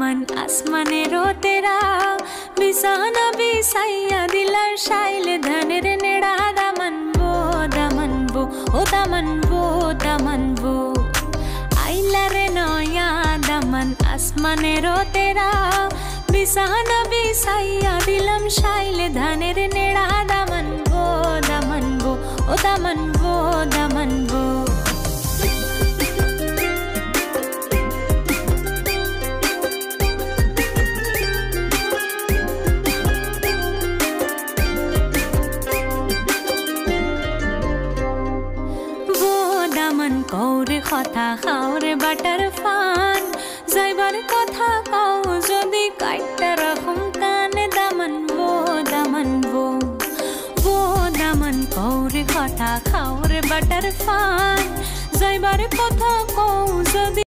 দামান আসমানেরও তেরা বিছানা বিছাইয়া দিলার শাইলে ধানের নেড়া দামানবো ও দামানবো আইলা রে নয়া দামান আসমানেরও তেরা বিছানা বিছাইয়া দিলাম শাইলে ধানের নেড়া দামানবো ও দামানবো কৌরে কথা খাওরে বাটার ফান যাইবার কথা কাও যদি কাইটা রাখুম কানে দামানবো দামান কৌরে কথা খাওরে বাটার ফান যাইবার কথা কও যদি